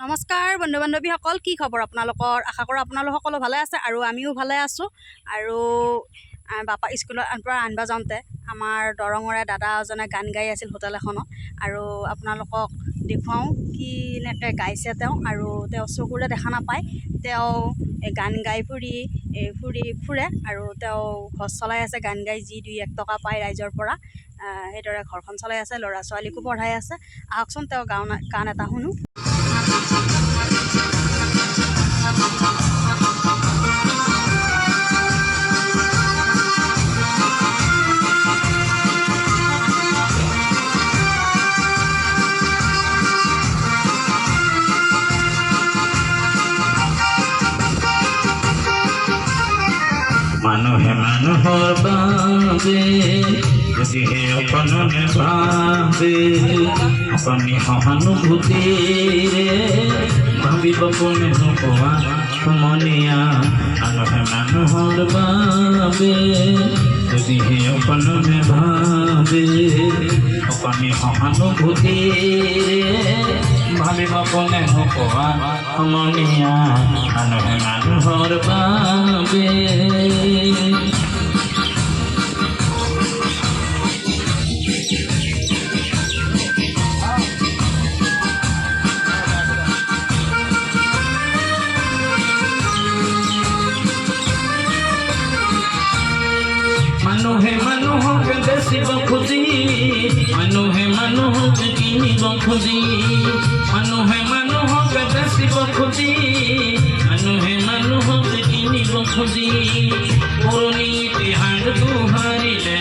নমস্কাৰ বন্ধু বান্ধৱীসকল, কি খবৰ আপোনালোকৰ? আশা কৰোঁ আপোনালোক সকলো ভালে আছে আৰু আমিও ভালে আছোঁ। আৰু বাপা স্কুলত পৰা আনিব যাওঁতে আমাৰ দৰঙৰে দাদা এজনে গান গাই আছিল হোটেল এখনত, আৰু আপোনালোকক দেখুৱাওঁ কি এনেকৈ গাইছে তেওঁ। আৰু তেওঁ চকুৰে দেখা নাপায়, তেওঁ গান গাই ফুৰে আৰু তেওঁ ঘৰ চলাই আছে গান গাই, যি 2-1 টকা পায় ৰাইজৰ পৰা, সেইদৰে ঘৰখন চলাই আছে, ল'ৰা ছোৱালীকো পঢ়াই আছে। আহকচোন তেওঁ গান এটা শুনো। মানুহে মানুহৰ বাবে যদিহে অকণে ভাবে, অকণি সহানুভূতিৰে ভাবিব কোনে নোপোৱা সমনীয়া। মানুহে মানুহৰ বাবে যদিহে অকণে ভাবে, অকণি সহানুভূতিৰে ভাবিব কোনে নোপোৱা সমনীয়া। মানুহে মানুহৰ বাবে মানুহে মানুহক বেচিব খুজি, মানুহে মানুহক কিনিব খুজি, মানুহে মানুহক বেচিব খুজি, মানুহে মানুহক কিনিব খুজি। পুৰণি ইতিহাস দোহাৰিলে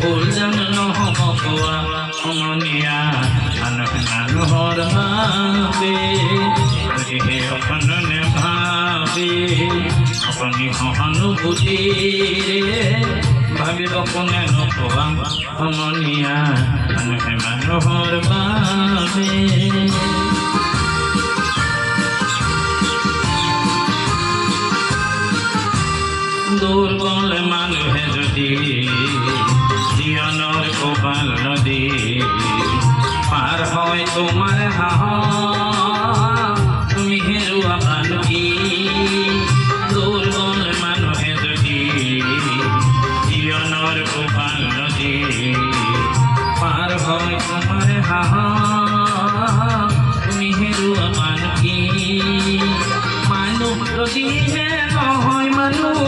ভুল জান নহ'ব কোৱা সমনীয়া। মানুহে মানুহৰ বাবে যদিহে অকণে ভাবে, অকণি সহানুভূতিৰে ভাবিব কোনে নোপোৱা সমনীয়া। মানুহে মানুহৰ বাবে দুৰ্বল মানুহে যদি জীৱনৰ কোবাল নদী পাৰ হয় তোমাৰ তুমি হেৰুৱা বানকি। দুৰ্বল মানুহে যদি জীৱনৰ কোবাল নদী পাৰ হয় তোমাৰ তুমি হেৰুৱা বানকি। মানুহ যদিহে নহয় মানুহ,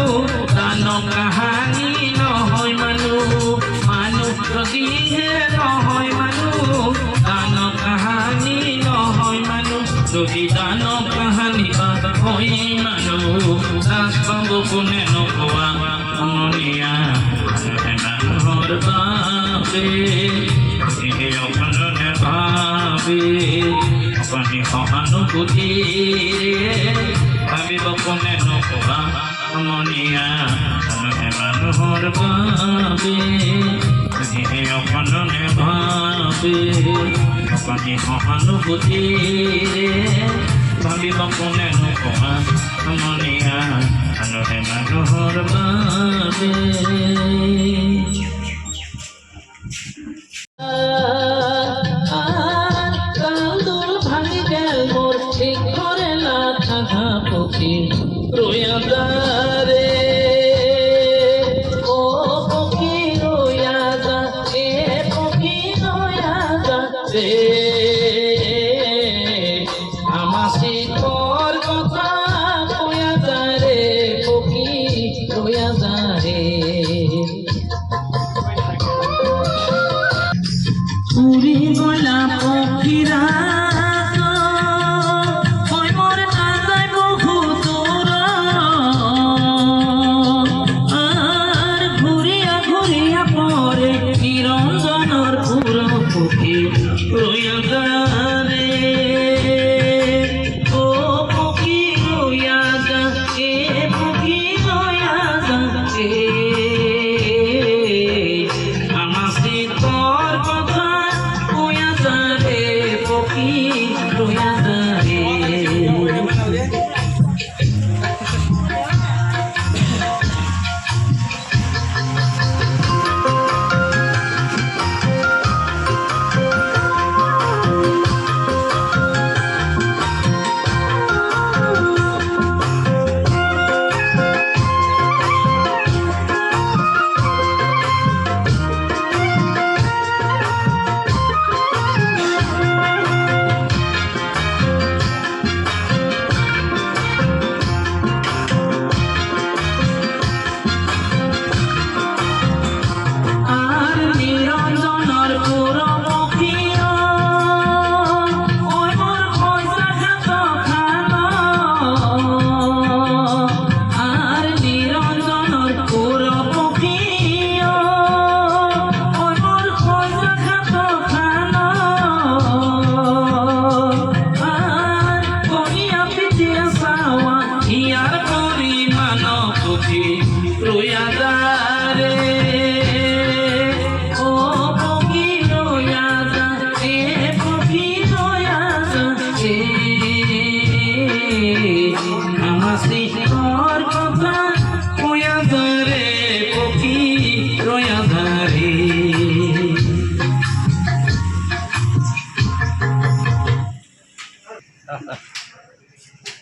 দান কাহানি নহয় মানুহ। মানুহ যদিহে নহয় মানুহ, দান কাহানি নহয় মানুহ। যদি দান কাহানি হয় মানুহ, লাজ পাব কোনে নোপোৱা সমনীয়া। মানুহে মানুহৰ বাবে অকণে ভাবে, অকণি সহানুভূতিৰে ভাবিব কোনে নোপোৱা সমনীয়া। মানুহে মানুহৰ বাবে অকণে ভাবে, অকণি সহানুভূতিৰে ভাবিব কোনে নোপোৱা সমনীয়া। মানুহে মানুহৰ বাবে রোয়াদারে ও পক্ষী রোয়াদা, এ পক্ষী রোয়াদা রে আমাসি তোর কথা রোয়াদা রে পক্ষী রোয়াদা রে। উড়ি গলা পক্ষীরা রোয়াদারে ও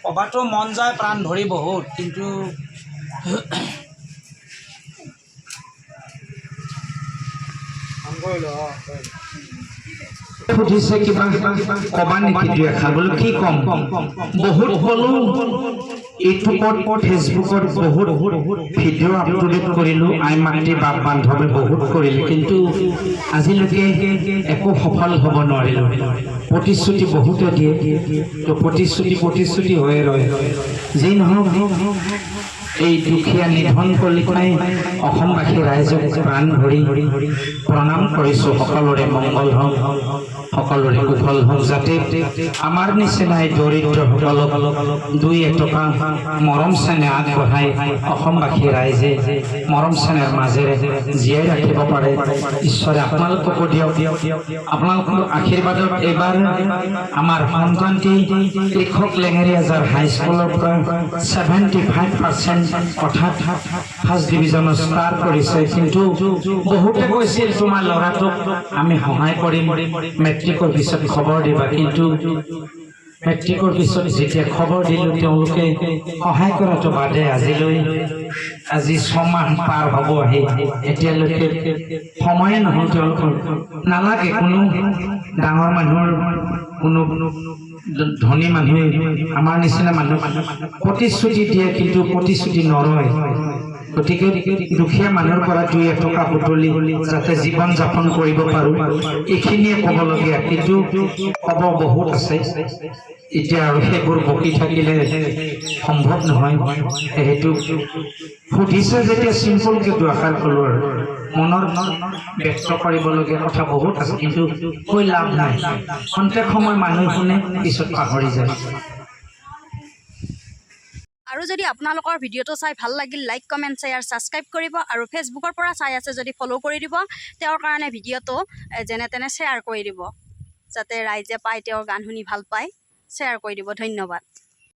ক'বাতো মন যায় প্ৰাণ ভৰি বহুত, কিন্তু সুধিছে কিবা কবা নেকি দুই এষাৰ বোলো কি কম বহুত ক'লো ইউটিউবত ফেচবুকত বহুত ভিডিঅ' আপলোড কৰিলোঁ আই মাতৃ বাপ বান্ধৱে বহুত কৰিলোঁ কিন্তু আজিলৈকে একো সফল হ'ব নোৱাৰিলোঁ প্ৰতিশ্ৰুতি বহুতে দিয়ে তো প্ৰতিশ্ৰুতি হৈয়ে ৰয় যি নহওক এই দুখীয়া নিধন কলিতাই অসমবাসী ৰাইজক প্ৰাণ ভৰি প্ৰণাম কৰিছোঁ সকলোৰে মংগল হওক সকলোৰে কুশল হওক যাতে আমাৰ নিচিনাই দৰিদ্ৰসকলক দুই এটকা মৰম চেনেহ আগবঢ়াই অসমবাসী ৰাইজে মৰম চেনেহৰ মাজেৰে জীয়াই ৰাখিব পাৰে ঈশ্বৰে আপোনালোককো দিয়ক আপোনালোকৰ আশীৰ্বাদত এইবাৰ আমাৰ সন্তানটি কৃষক লেঙেৰীয়াজাৰ হাইস্কুলৰ পৰা 75% অৰ্থাৎ ফাৰ্ষ্ট ডিভিজনত ষ্টাৰ কৰিছে কিন্তু বহুতে কৈছিল তোমাৰ ল'ৰাটোক আমি সহায় কৰিম মেট্ৰিকৰ পিছত খবৰ দিবা কিন্তু মেট্ৰিকৰ পিছত যেতিয়া খবৰ দিলোঁ তেওঁলোকে সহায় কৰাটো বাদে আজি 6 মাহ পাৰ হ'ব আহি এতিয়ালৈকে সময়ে নহ'ল তেওঁলোকৰ নালাগে কোনো ডাঙৰ মানুহৰ কোনো ধনী মানুহে আমাৰ নিচিনা মানুহ প্ৰতিশ্ৰুতি দিয়ে কিন্তু প্ৰতিশ্ৰুতি নৰয় গতিকে দুখীয়া মানুহৰ পৰা দুই এটকা বুটলি যাতে জীৱন যাপন কৰিব পাৰোঁ এইখিনিয়ে ক'বলগীয়া কিন্তু ক'ব বহুত আছে এতিয়া আৰু সেইবোৰ বকি থাকিলে সম্ভৱ নহয় সেইটো সুধিছে যেতিয়া চিম্পলকৈ দুআষাৰ ক'লোঁ আৰু মনৰ ব্যক্ত কৰিবলগীয়া কথা বহুত আছে কিন্তু কৈ লাভ নাই খন্তেক সময় মানুহ শুনে পিছত পাহৰি যায় আৰু যদি আপোনালোকৰ ভিডিঅ'টো চাই ভাল লাগিল লাইক কমেণ্ট শ্বেয়াৰ ছাবস্ক্ৰাইব কৰিব আৰু ফেচবুকৰ পৰা চাই আছে যদি ফ'ল' কৰি দিব তেওঁৰ কাৰণে ভিডিঅ'টো যেনে তেনে শ্বেয়াৰ কৰি দিব যাতে ৰাইজে পায় তেওঁৰ গান শুনি ভাল পায় শ্বেয়াৰ কৰি দিব ধন্যবাদ